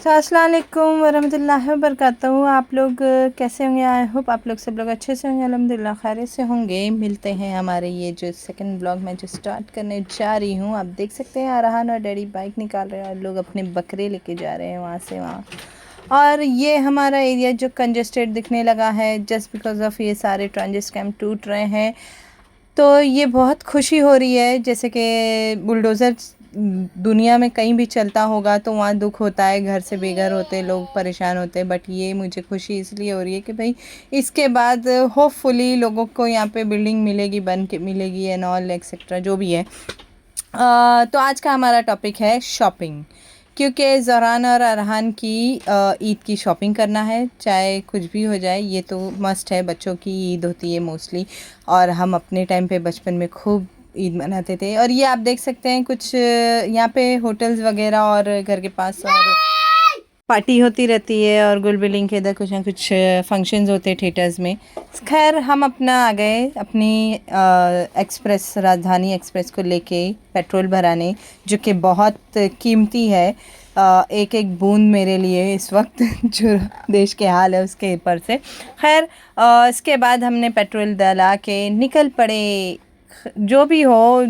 तो अस्सलाम वालेकुम वरहमतुल्लाहि वबरकातुहू। आप लोग कैसे होंगे? आई होप आप लोग सब लोग अच्छे से होंगे, अल्हम्दुलिल्लाह खैरियत से होंगे। मिलते हैं हमारे ये जो सेकंड ब्लॉग मैं जो स्टार्ट करने जा रही हूँ। आप देख सकते हैं अरहान और डैडी बाइक निकाल रहे हैं और लोग अपने बकरे लेके जा रहे हैं वहाँ से वहाँ। और ये हमारा एरिया जो कंजस्टेड दिखने लगा है जस्ट बिकॉज़ ऑफ ये सारे ट्रांजिट स्कैम टूट रहे हैं। तो ये बहुत खुशी हो रही है, जैसे कि बुलडोज़र दुनिया में कहीं भी चलता होगा तो वहाँ दुख होता है, घर से बेघर होते लोग परेशान होते हैं। बट ये मुझे खुशी इसलिए हो रही है कि भाई इसके बाद होपफुली लोगों को यहाँ पे बिल्डिंग मिलेगी, बन के मिलेगी एंड ऑल एक्सेट्रा जो भी है। तो आज का हमारा टॉपिक है शॉपिंग, क्योंकि ज़हरान और अरहान की ईद की शॉपिंग करना है, चाहे कुछ भी हो जाए। ये तो मस्ट है, बच्चों की ईद होती है मोस्टली, और हम अपने टाइम पे बचपन में खूब ईद मनाते थे। और ये आप देख सकते हैं कुछ यहाँ पे होटल्स वगैरह और घर के पास और पार्टी होती रहती है, और गुल बिल्डिंग के इधर कुछ ना कुछ फंक्शंस होते हैं थिएटर्स में। खैर हम अपना आ गए अपनी एक्सप्रेस, राजधानी एक्सप्रेस को लेके पेट्रोल भराने, जो कि बहुत कीमती है। एक एक बूंद मेरे लिए इस वक्त जो देश के हाल है उसके ऊपर से। खैर इसके बाद हमने पेट्रोल डला के निकल पड़े। जो भी हो,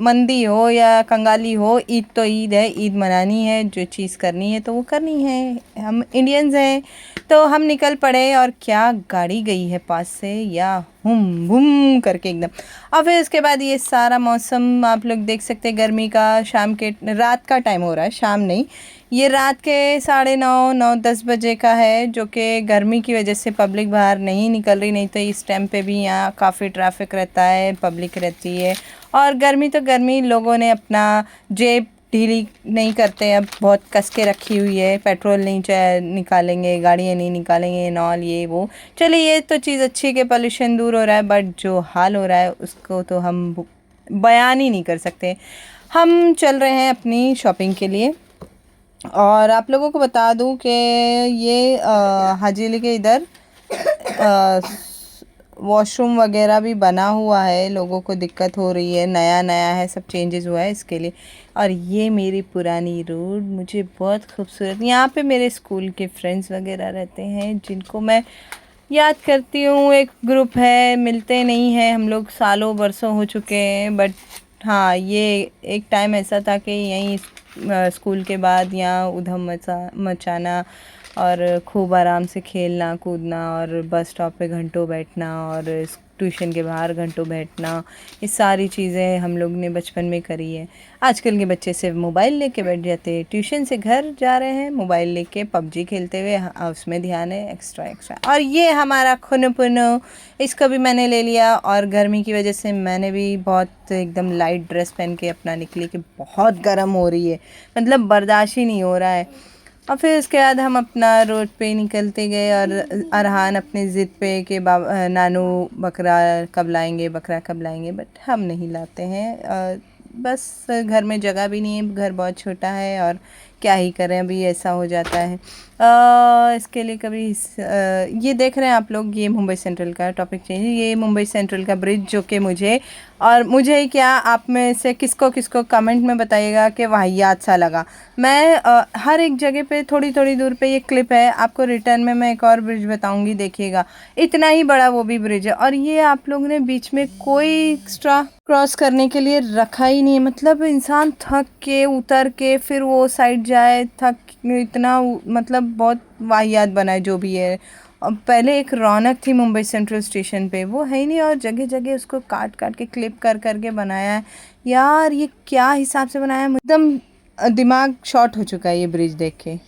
मंदी हो या कंगाली हो, ईद तो ईद है, ईद मनानी है, जो चीज़ करनी है तो वो करनी है। हम इंडियंस हैं तो हम निकल पड़े। और क्या गाड़ी गई है पास से, या हुम बुम करके एकदम। और फिर उसके बाद ये सारा मौसम आप लोग देख सकते हैं, गर्मी का, शाम के रात का टाइम हो रहा है, शाम नहीं, ये रात के 9:30-10 बजे का है, जो कि गर्मी की वजह से पब्लिक बाहर नहीं निकल रही। नहीं तो इस टाइम पे भी यहाँ काफ़ी ट्रैफिक रहता है, पब्लिक रहती है। और गर्मी तो गर्मी, लोगों ने अपना जेब ढीली नहीं करते, अब बहुत कस के रखी हुई है। पेट्रोल नहीं निकालेंगे, गाड़ियाँ नहीं निकालेंगे, नॉल ये वो। चलिए ये तो चीज़ अच्छी है कि पोल्यूशन दूर हो रहा है, बट जो हाल हो रहा है उसको तो हम बयान ही नहीं कर सकते। हम चल रहे हैं अपनी शॉपिंग के लिए। और आप लोगों को बता दूं कि ये हाजी अली के इधर वॉशरूम वगैरह भी बना हुआ है, लोगों को दिक्कत हो रही है, नया नया है, सब चेंजेस हुआ है इसके लिए। और ये मेरी पुरानी रोड मुझे बहुत खूबसूरत, यहाँ पे मेरे स्कूल के फ्रेंड्स वगैरह रहते हैं जिनको मैं याद करती हूँ। एक ग्रुप है, मिलते नहीं हैं हम लोग, सालों बरसों हो चुके हैं। बट हाँ, ये एक टाइम ऐसा था कि यहीं स्कूल के बाद यहाँ उधम मचाना और खूब आराम से खेलना कूदना, और बस स्टॉप पे घंटों बैठना, और ट्यूशन के बाहर घंटों बैठना, ये सारी चीज़ें हम लोग ने बचपन में करी है। आजकल के बच्चे सिर्फ मोबाइल लेके बैठ जाते हैं, ट्यूशन से घर जा रहे हैं मोबाइल लेके पबजी खेलते हुए, उसमें ध्यान है एक्स्ट्रा एक्स्ट्रा। और ये हमारा खुन पुनो, इसको भी मैंने ले लिया। और गर्मी की वजह से मैंने भी बहुत एकदम लाइट ड्रेस पहन के अपना निकली कि बहुत गर्म हो रही है, मतलब बर्दाश्त ही नहीं हो रहा है। और फिर उसके बाद हम अपना रोड पे निकलते गए, और अरहान अपने ज़िद पे कि बाबा नानू बकरा कब लाएंगे, बकरा कब लाएंगे, बट हम नहीं लाते हैं। बस घर में जगह भी नहीं है, घर बहुत छोटा है, और क्या ही करें, अभी ऐसा हो जाता है। इसके लिए कभी ये देख रहे हैं आप लोग, ये मुंबई सेंट्रल का टॉपिक चेंज, ये मुंबई सेंट्रल का ब्रिज, जो कि मुझे ही क्या, आप में से किसको किसको कमेंट में बताइएगा कि वाहियात सा लगा। मैं हर एक जगह पे थोड़ी थोड़ी दूर पे ये क्लिप है, आपको रिटर्न में मैं एक और ब्रिज बताऊंगी, देखिएगा इतना ही बड़ा वो भी ब्रिज है। और ये आप लोग ने बीच में कोई एक्स्ट्रा क्रॉस करने के लिए रखा ही नहीं है, मतलब इंसान थक के उतर के फिर वो साइड जाए, थक इतना, मतलब बहुत वाहियात बना है जो भी है। और पहले एक रौनक थी मुंबई सेंट्रल स्टेशन पे, वो है ही नहीं, और जगह जगह उसको काट काट के क्लिप कर करके बनाया है। यार ये क्या हिसाब से बनाया है, एकदम दिमाग शॉर्ट हो चुका है ये ब्रिज देख के।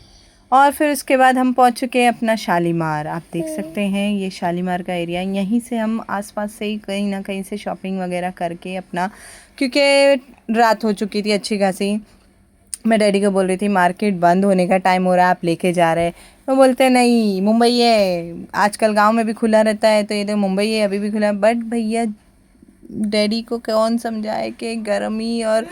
और फिर उसके बाद हम पहुंच चुके हैं अपना शालीमार, आप देख सकते हैं ये शालीमार का एरिया। यहीं से हम आसपास से ही कहीं ना कहीं से शॉपिंग वगैरह करके अपना, क्योंकि रात हो चुकी थी अच्छी खासी, मैं डैडी को बोल रही थी मार्केट बंद होने का टाइम हो रहा है, आप लेके जा रहे हैं। वो बोलते हैं नहीं मुंबई है, आजकल गांव में भी खुला रहता है, तो ये तो मुंबई है अभी भी खुला है। बट भैया डैडी को कौन समझाए कि गर्मी और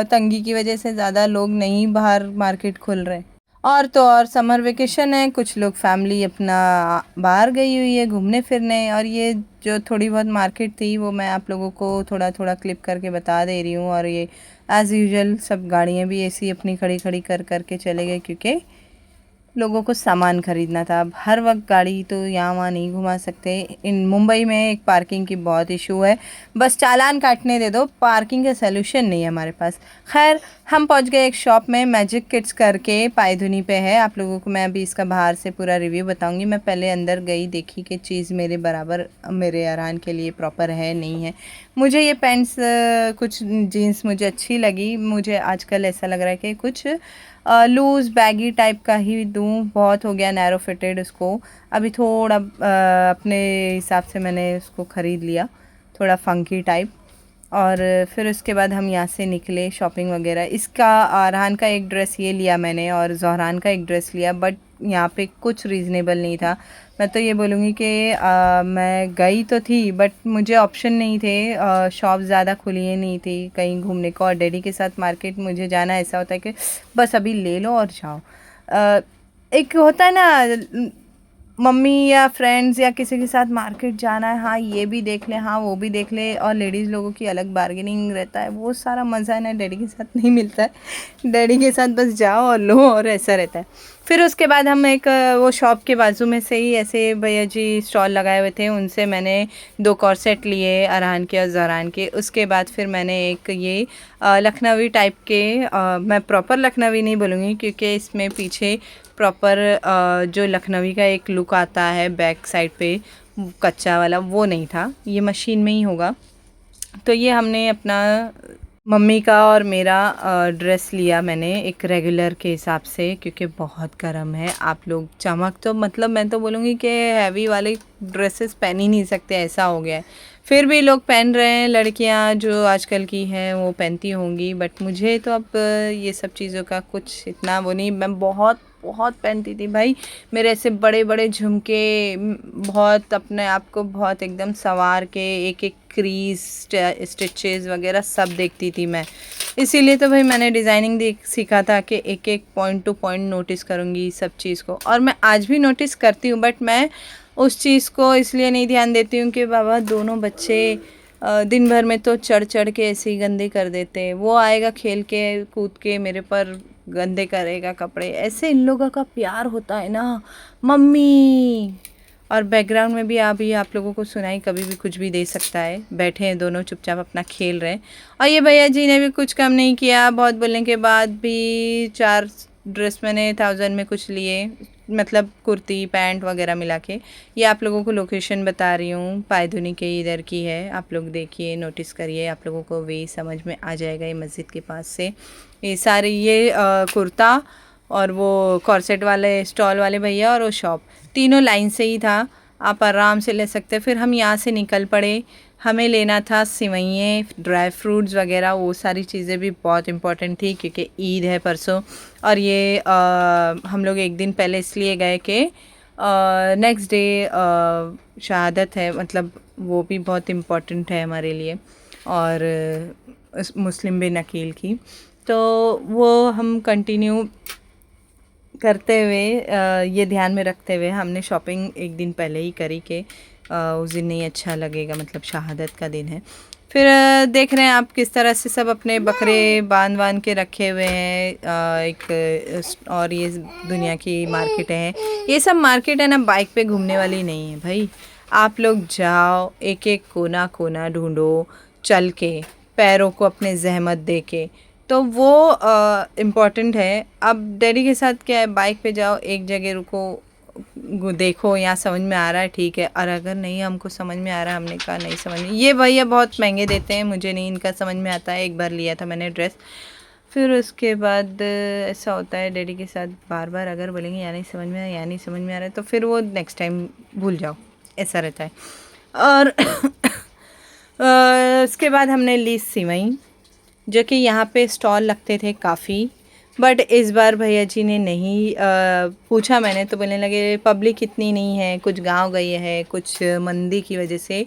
तंगी की वजह से ज़्यादा लोग नहीं बाहर मार्केट खुल रहे। और तो और समर वेकेशन है, कुछ लोग फैमिली अपना बाहर गई हुई है घूमने फिरने। और ये जो थोड़ी बहुत मार्केट थी वो मैं आप लोगों को थोड़ा थोड़ा क्लिप करके बता दे रही हूँ। और ये एज़ यूजुअल सब गाड़ियाँ भी ऐसी अपनी खड़ी खड़ी कर करके चले गए, क्योंकि लोगों को सामान खरीदना था। अब हर वक्त गाड़ी तो यहाँ वहाँ नहीं घुमा सकते। इन मुंबई में एक पार्किंग की बहुत इशू है, बस चालान काटने दे दो, पार्किंग का सलूशन नहीं है हमारे पास। खैर, हम पहुँच गए एक शॉप में, मैजिक किड्स करके पायधुनी पे है। आप लोगों को मैं अभी इसका बाहर से पूरा रिव्यू बताऊंगी। मैं पहले अंदर गई, देखी कि चीज़ मेरे बराबर, मेरे अरहान के लिए प्रॉपर है नहीं है। मुझे ये पैंट्स, कुछ जीन्स मुझे अच्छी लगी। मुझे आजकल ऐसा लग रहा है कि कुछ लूज़ बैगी टाइप का ही दूँ, बहुत हो गया नैरो फिटेड उसको। अभी थोड़ा अपने हिसाब से मैंने उसको ख़रीद लिया, थोड़ा फंकी टाइप। और फिर उसके बाद हम यहाँ से निकले शॉपिंग वगैरह। इसका अरहान का एक ड्रेस ये लिया मैंने और ज़हरान का एक ड्रेस लिया, बट यहाँ पे कुछ रीज़नेबल नहीं था। मैं तो ये बोलूँगी कि मैं गई तो थी बट मुझे ऑप्शन नहीं थे, शॉप ज़्यादा खुली ही नहीं थी कहीं घूमने को। और डैडी के साथ मार्केट मुझे जाना ऐसा होता है कि बस अभी ले लो और जाओ। एक होता है ना, मम्मी या फ्रेंड्स या किसी के साथ मार्केट जाना है, हाँ ये भी देख ले, हाँ वो भी देख ले, और लेडीज़ लोगों की अलग बार्गेनिंग रहता है, वो सारा मज़ा है ना डैडी के साथ नहीं मिलता है। डैडी के साथ बस जाओ और लो, और ऐसा रहता है। फिर उसके बाद हम एक वो शॉप के बाजू में से ही ऐसे भैया जी स्टॉल लगाए हुए थे, उनसे मैंने 2 कॉर्सेट लिए अरहान के और ज़हरान के। उसके बाद फिर मैंने एक ये लखनवी टाइप के, मैं प्रॉपर लखनवी नहीं बोलूँगी क्योंकि इसमें पीछे प्रॉपर जो लखनवी का एक लुक आता है बैक साइड पे कच्चा वाला, वो नहीं था, ये मशीन में ही होगा। तो ये हमने अपना मम्मी का और मेरा ड्रेस लिया मैंने एक रेगुलर के हिसाब से, क्योंकि बहुत गर्म है। आप लोग चमक तो मतलब मैं तो बोलूँगी कि हैवी वाले ड्रेसेस पहन ही नहीं सकते, ऐसा हो गया है। फिर भी लोग पहन रहे हैं, लड़कियां जो आजकल की हैं वो पहनती होंगी, बट मुझे तो अब ये सब चीज़ों का कुछ इतना वो नहीं। मैं बहुत बहुत पहनती थी भाई, मेरे ऐसे बड़े बड़े झुमके, बहुत अपने आप को बहुत एकदम संवार के, एक एक क्रीज स्टिचेस वगैरह सब देखती थी मैं। इसीलिए तो भाई मैंने डिज़ाइनिंग देख सीखा था कि एक एक पॉइंट टू पॉइंट नोटिस करूँगी सब चीज़ को, और मैं आज भी नोटिस करती हूँ, बट मैं उस चीज़ को इसलिए नहीं ध्यान देती हूँ कि बाबा दोनों बच्चे दिन भर में तो चढ़ चढ़ के ऐसे ही गंदे कर देते हैं। वो आएगा खेल के कूद के मेरे पर गंदे करेगा कपड़े, ऐसे इन लोगों का प्यार होता है ना मम्मी। और बैकग्राउंड में भी अभी आप लोगों को सुनाई कभी भी कुछ भी दे सकता है, बैठे हैं दोनों चुपचाप अपना खेल रहे हैं। और ये भैया जी ने भी कुछ कम नहीं किया, बहुत बोलने के बाद भी 4 ड्रेस मैंने 1000 में कुछ लिए, मतलब कुर्ती पैंट वगैरह मिला के। ये आप लोगों को लोकेशन बता रही हूँ, पायधुनी के इधर की है, आप लोग देखिए नोटिस करिए, आप लोगों को वे समझ में आ जाएगा। ये मस्जिद के पास से ये सारे ये कुर्ता और वो कॉर्सेट वाले स्टॉल वाले भैया और वो शॉप तीनों लाइन से ही था, आप आराम से ले सकते। फिर हम यहाँ से निकल पड़े, हमें लेना था सिवैयाँ, ड्राई फ्रूट्स वगैरह, वो सारी चीज़ें भी बहुत इम्पोर्टेंट थी क्योंकि ईद है परसों। और ये हम लोग एक दिन पहले इसलिए गए कि नेक्स्ट डे शहादत है, मतलब वो भी बहुत इम्पोर्टेंट है हमारे लिए, और मुस्लिम बिन अकील की। तो वो हम कंटिन्यू करते हुए ये ध्यान में रखते हुए हमने शॉपिंग एक दिन पहले ही करी कि उस दिन नहीं अच्छा लगेगा, मतलब शहादत का दिन है। फिर देख रहे हैं आप किस तरह से सब अपने बकरे बांध के रखे हुए हैं, और ये दुनिया की मार्केटें हैं। ये सब मार्केट है ना बाइक पे घूमने वाली नहीं है भाई, आप लोग जाओ एक एक कोना कोना ढूंढो चल के, पैरों को अपने जहमत दे के, तो वो इम्पॉर्टेंट है। अब डैडी के साथ क्या है, बाइक पे जाओ एक जगह रुको, देखो यहाँ समझ में आ रहा है ठीक है, और अगर नहीं हमको समझ में आ रहा है, हमने कहा नहीं समझ में, ये भैया बहुत महंगे देते हैं, मुझे नहीं इनका समझ में आता है। एक बार लिया था मैंने ड्रेस, फिर उसके बाद ऐसा होता है डैडी के साथ बार बार अगर बोलेंगे या नहीं समझ में आया या नहीं समझ में आ रहा है, तो फिर वो नेक्स्ट टाइम भूल जाओ, ऐसा रहता है। और उसके बाद हमने ली सिवई, जो कि यहाँ पे स्टॉल लगते थे काफ़ी, बट इस बार भैया जी ने नहीं पूछा मैंने, तो बोलने लगे पब्लिक इतनी नहीं है, कुछ गांव गई है, कुछ मंदी की वजह से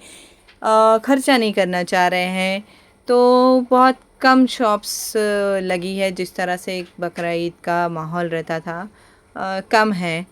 खर्चा नहीं करना चाह रहे हैं, तो बहुत कम शॉप्स लगी है। जिस तरह से एक बकरा ईद का माहौल रहता था कम है,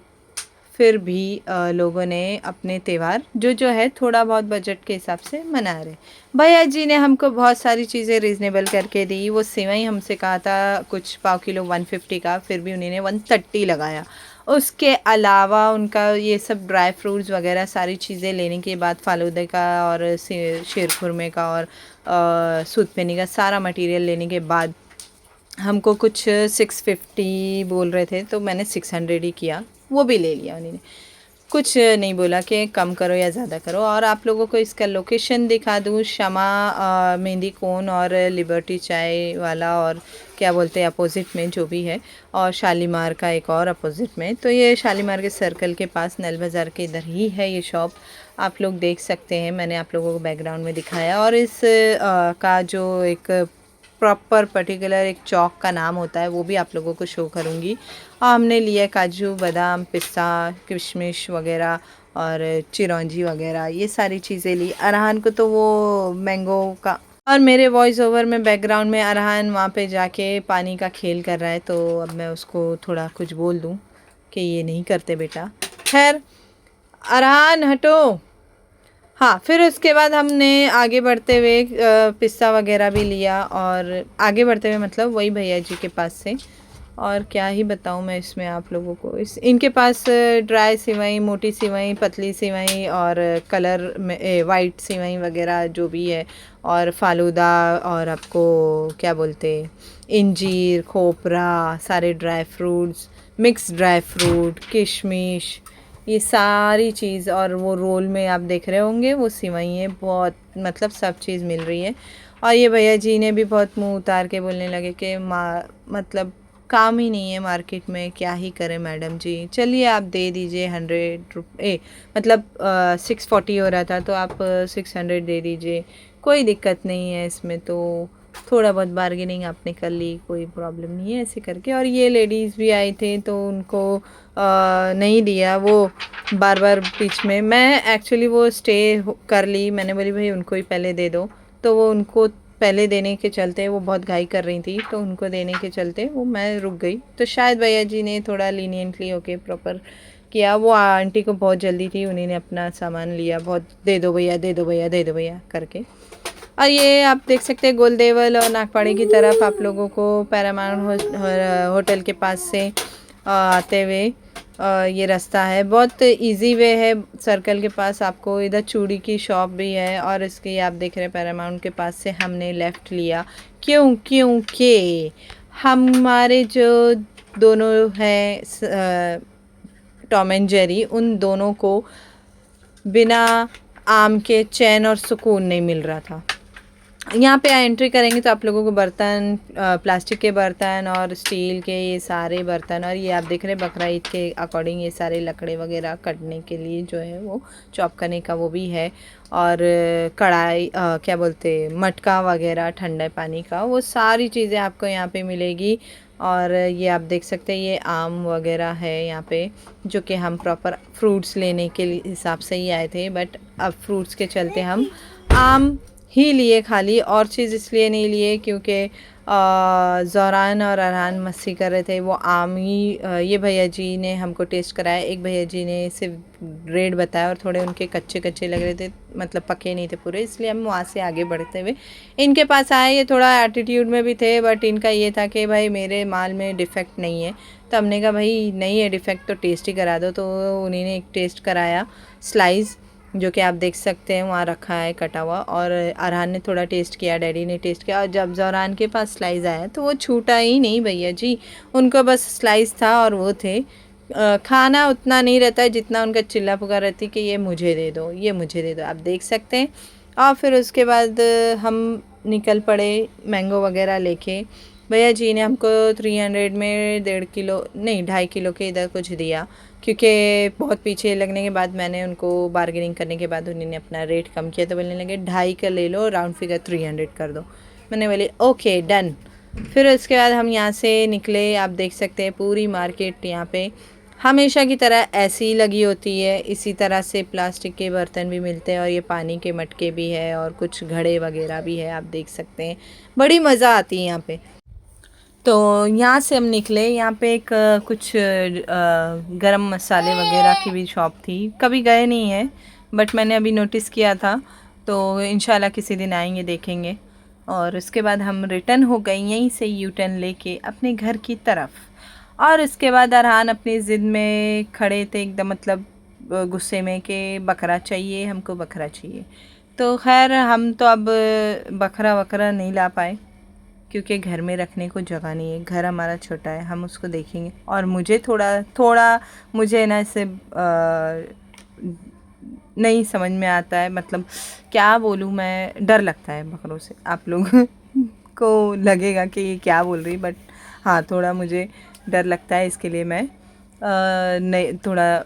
फिर भी लोगों ने अपने त्यौहार जो है थोड़ा बहुत बजट के हिसाब से मना रहे। भैया जी ने हमको बहुत सारी चीज़ें रीज़नेबल करके दी। वो सेवई हमसे कहा था कुछ पाव किलो 150 का, फिर भी उन्होंने 130 लगाया। उसके अलावा उनका ये सब ड्राई फ्रूट्स वगैरह सारी चीज़ें लेने के बाद फालूदे का और शीरखुरमे का और सूदफेनी का सारा मटेरियल लेने के बाद हमको कुछ 650 बोल रहे थे, तो मैंने 600 ही किया, वो भी ले लिया उन्होंने। कुछ नहीं बोला कि कम करो या ज़्यादा करो। और आप लोगों को इसका लोकेशन दिखा दूँ, शमा मेहंदी कोन और लिबर्टी चाय वाला और क्या बोलते हैं अपोज़िट में जो भी है, और शालीमार का एक और अपोज़िट में। तो ये शालीमार के सर्कल के पास नल बाज़ार के इधर ही है ये शॉप, आप लोग देख सकते हैं। मैंने आप लोगों को बैकग्राउंड में दिखाया। और इस का जो एक प्रॉपर पर्टिकुलर एक चौक का नाम होता है वो भी आप लोगों को शो करूँगी। और हमने लिया काजू बादाम पिस्ता किशमिश वगैरह और चिरौंजी वगैरह ये सारी चीज़ें ली। अरहान को तो वो मैंगो का, और मेरे वॉइस ओवर में बैकग्राउंड में अरहान वहाँ पे जाके पानी का खेल कर रहा है, तो अब मैं उसको थोड़ा कुछ बोल दूँ कि ये नहीं करते बेटा। खैर अरहान हटो। हाँ, फिर उसके बाद हमने आगे बढ़ते हुए पिस्ता वगैरह भी लिया, और आगे बढ़ते हुए मतलब वही भैया जी के पास से। और क्या ही बताऊँ मैं इसमें आप लोगों को, इनके पास ड्राई सिवई, मोटी सिवई, पतली सिवई और कलर में वाइट सिवई वगैरह जो भी है, और फालूदा, और आपको क्या बोलते इंजीर, खोपरा, सारे dry fruits, mix dry fruit, किशमिश, ये सारी चीज़। और वो रोल में आप देख रहे होंगे वो सिवइयाँ, बहुत मतलब सब चीज़ मिल रही है। और ये भैया जी ने भी बहुत मुंह उतार के बोलने लगे कि मतलब काम ही नहीं है मार्केट में, क्या ही करें मैडम जी, चलिए आप दे दीजिए 100 मतलब 640 हो रहा था तो आप 600 दे दीजिए, कोई दिक्कत नहीं है इसमें। तो थोड़ा बहुत बार्गेनिंग आपने कर ली, कोई प्रॉब्लम नहीं है ऐसे करके। और ये लेडीज़ भी आई थे तो उनको नहीं दिया, वो बार बार बीच में, मैं एक्चुअली वो स्टे कर ली, मैंने बोली भाई उनको ही पहले दे दो। तो वो उनको पहले देने के चलते वो बहुत घाई कर रही थी, तो उनको देने के चलते वो मैं रुक गई। तो शायद भैया जी ने थोड़ा लीनियंटली होके प्रॉपर किया। वो आंटी को बहुत जल्दी थी, उन्होंने अपना सामान लिया, बहुत दे दो भैया दे दो भैया दे दो भैया करके। और ये आप देख सकते हैं गोलदेवल और नागपाड़ी की तरफ आप लोगों को पैरामाउंट होटल के पास से आते हुए ये रास्ता है, बहुत इजी वे है। सर्कल के पास आपको इधर चूड़ी की शॉप भी है, और इसके आप देख रहे हैं पैरामाउंट के पास से हमने लेफ़्ट लिया। क्योंकि हमारे जो दोनों हैं टॉम एंड जेरी, उन दोनों को बिना आम के चैन और सुकून नहीं मिल रहा था। यहाँ पे एंट्री करेंगे तो आप लोगों को बर्तन, प्लास्टिक के बर्तन और स्टील के ये सारे बर्तन, और ये आप देख रहे हैं बकरा ईद के अकॉर्डिंग ये सारे लकड़े वगैरह कटने के लिए जो है वो चॉप करने का वो भी है। और कढ़ाई क्या बोलते मटका वगैरह ठंडे पानी का, वो सारी चीज़ें आपको यहाँ पे मिलेगी। और ये आप देख सकते हैं ये आम वगैरह है यहाँ पे, जो कि हम प्रॉपर फ्रूट्स लेने के हिसाब से ही आए थे, बट अब फ्रूट्स के चलते हम आम ही लिए खाली, और चीज़ इसलिए नहीं लिए क्योंकि ज़ोरान और अरहान मस्ती कर रहे थे। वो आम ही ये भैया जी ने हमको टेस्ट कराया, एक भैया जी ने सिर्फ रेड बताया और थोड़े उनके कच्चे कच्चे लग रहे थे, मतलब पके नहीं थे पूरे, इसलिए हम वहाँ से आगे बढ़ते हुए इनके पास आए। ये थोड़ा एटीट्यूड में भी थे, बट इनका ये था कि भाई मेरे माल में डिफ़ेक्ट नहीं है। तो हमने कहा भाई नहीं है डिफ़ेक्ट तो टेस्ट ही करा दो। तो उन्हीं ने एक टेस्ट कराया स्लाइस, जो कि आप देख सकते हैं वहाँ रखा है कटा हुआ, और अरहान ने थोड़ा टेस्ट किया, डैडी ने टेस्ट किया, और जब ज़ोरान के पास स्लाइस आया तो वो छूटा ही नहीं भैया जी, उनको बस स्लाइस था और वो थे। खाना उतना नहीं रहता है जितना उनका चिल्ला पुकार रहती कि ये मुझे दे दो ये मुझे दे दो, आप देख सकते हैं। और फिर उसके बाद हम निकल पड़े मैंगो वगैरह लेके। भैया जी ने हमको 300 में 1.5 किलो नहीं 2.5 किलो के इधर कुछ दिया, क्योंकि बहुत पीछे लगने के बाद मैंने उनको बार्गेनिंग करने के बाद उन्होंने अपना रेट कम किया, तो बोलने लगे 2.5 का ले लो, राउंड फिगर 300 कर दो। मैंने बोली ओके डन। फिर उसके बाद हम यहाँ से निकले, आप देख सकते हैं पूरी मार्केट यहाँ पे हमेशा की तरह ऐसी ही लगी होती है। इसी तरह से प्लास्टिक के बर्तन भी मिलते हैं, और ये पानी के मटके भी है, और कुछ घड़े वगैरह भी है, आप देख सकते हैं। बड़ी मज़ा आती है यहाँ पे। तो यहाँ से हम निकले, यहाँ पे एक कुछ गरम मसाले वगैरह की भी शॉप थी, कभी गए नहीं हैं बट मैंने अभी नोटिस किया था, तो इंशाल्लाह किसी दिन आएंगे देखेंगे। और उसके बाद हम रिटर्न हो गए यहीं से, यू टर्न लेके अपने घर की तरफ। और उसके बाद अरहान अपनी ज़िद में खड़े थे एकदम, मतलब गुस्से में कि बकरा चाहिए, हमको बकरा चाहिए। तो खैर हम तो अब बकरा वकरा नहीं ला पाए क्योंकि घर में रखने को जगह नहीं है, घर हमारा छोटा है, हम उसको देखेंगे। और मुझे थोड़ा थोड़ा मुझे ना इससे नहीं समझ में आता है, मतलब क्या बोलूँ मैं, डर लगता है बकरों से। आप लोग को लगेगा कि ये क्या बोल रही, बट हाँ थोड़ा मुझे डर लगता है, इसके लिए मैं नहीं, थोड़ा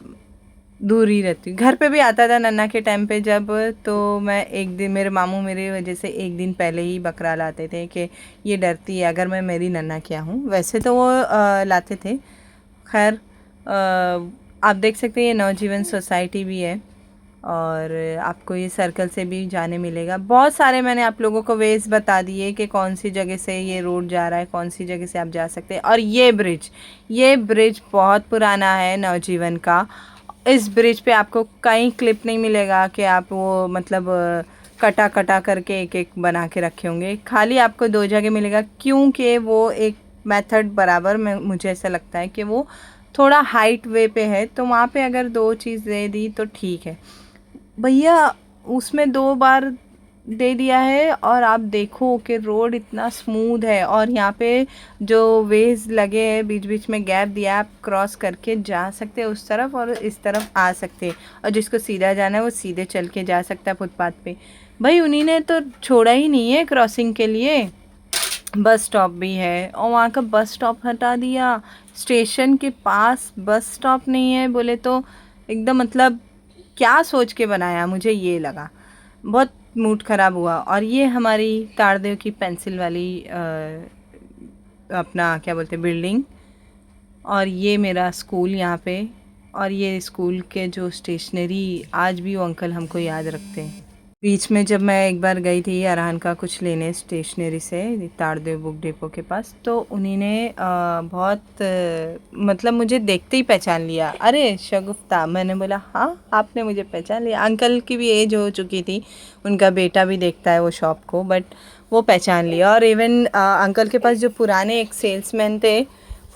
दूर ही रहती हूँ। घर पे भी आता था नन्ना के टाइम पे जब, तो मैं एक दिन, मेरे मामू मेरे वजह से एक दिन पहले ही बकरा लाते थे कि ये डरती है अगर मैं मेरी नन्ना क्या हूँ। वैसे तो वो लाते थे। खैर आप देख सकते हैं ये नवजीवन सोसाइटी भी है और आपको ये सर्कल से भी जाने मिलेगा। बहुत सारे मैंने आप लोगों को वेज बता दिए कि कौन सी जगह से ये रोड जा रहा है, कौन सी जगह से आप जा सकते हैं। और ये ब्रिज बहुत पुराना है नवजीवन का। इस ब्रिज पे आपको कहीं क्लिप नहीं मिलेगा कि आप वो मतलब कटा कटा करके एक एक बना के रखे होंगे। खाली आपको 2 जगह मिलेगा, क्योंकि वो एक मेथड बराबर में मुझे ऐसा लगता है कि वो थोड़ा हाइट वे पे है, तो वहाँ पे अगर 2 चीज़ दे दी तो ठीक है। भैया उसमें 2 बार दे दिया है और आप देखो कि रोड इतना स्मूथ है और यहाँ पे जो वेज लगे हैं, बीच बीच में गैप दिया है, आप क्रॉस करके जा सकते हैं उस तरफ और इस तरफ आ सकते हैं। और जिसको सीधा जाना है वो सीधे चल के जा सकता है फुटपाथ पे। भाई उन्हीं ने तो छोड़ा ही नहीं है क्रॉसिंग के लिए। बस स्टॉप भी है और वहाँ का बस स्टॉप हटा दिया, स्टेशन के पास बस स्टॉप नहीं है बोले तो एकदम, मतलब क्या सोच के बनाया, मुझे ये लगा, बहुत मूड ख़राब हुआ। और ये हमारी ताड़देव की पेंसिल वाली अपना क्या बोलते बिल्डिंग, और ये मेरा स्कूल यहाँ पे। और ये स्कूल के जो स्टेशनरी आज भी वो अंकल हमको याद रखते हैं। बीच में जब मैं एक बार गई थी अरहान का कुछ लेने स्टेशनरी से ताड़देव बुक डिपो के पास, तो उन्हीं ने बहुत मतलब मुझे देखते ही पहचान लिया। अरे शगुफ्ता, मैंने बोला हाँ आपने मुझे पहचान लिया। अंकल की भी एज हो चुकी थी, उनका बेटा भी देखता है वो शॉप को, बट वो पहचान लिया। और इवन अंकल के पास जो पुराने एक सेल्समैन थे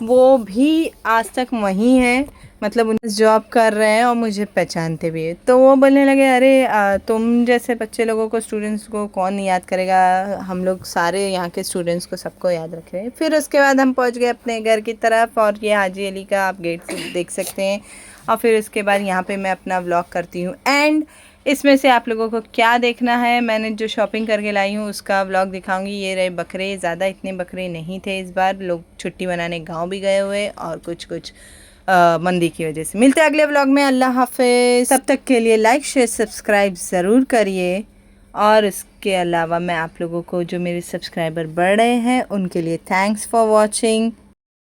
वो भी आज तक वहीं हैं, मतलब उन्हें जॉब कर रहे हैं और मुझे पहचानते भी है। तो वो बोलने लगे अरे तुम जैसे बच्चे लोगों को, स्टूडेंट्स को कौन नहीं याद करेगा, हम लोग सारे यहाँ के स्टूडेंट्स को सबको याद रख रहे हैं। फिर उसके बाद हम पहुँच गए अपने घर की तरफ और ये हाजी अली का आप गेट से देख सकते हैं। और फिर उसके बाद यहाँ पे मैं अपना व्लॉग करती हूँ एंड इसमें से आप लोगों को क्या देखना है, मैंने जो शॉपिंग करके लाई हूँ उसका व्लॉग दिखाऊंगी। ये रहे बकरे, ज़्यादा इतने बकरे नहीं थे इस बार, लोग छुट्टी मनाने गांव भी गए हुए और कुछ कुछ मंदी की वजह से। मिलते हैं अगले व्लॉग में, अल्लाह हाफिज़। तब तक के लिए लाइक शेयर सब्सक्राइब ज़रूर करिए। और इसके अलावा मैं आप लोगों को, जो मेरे सब्सक्राइबर बढ़ रहे हैं, उनके लिए थैंक्स फॉर वॉचिंग।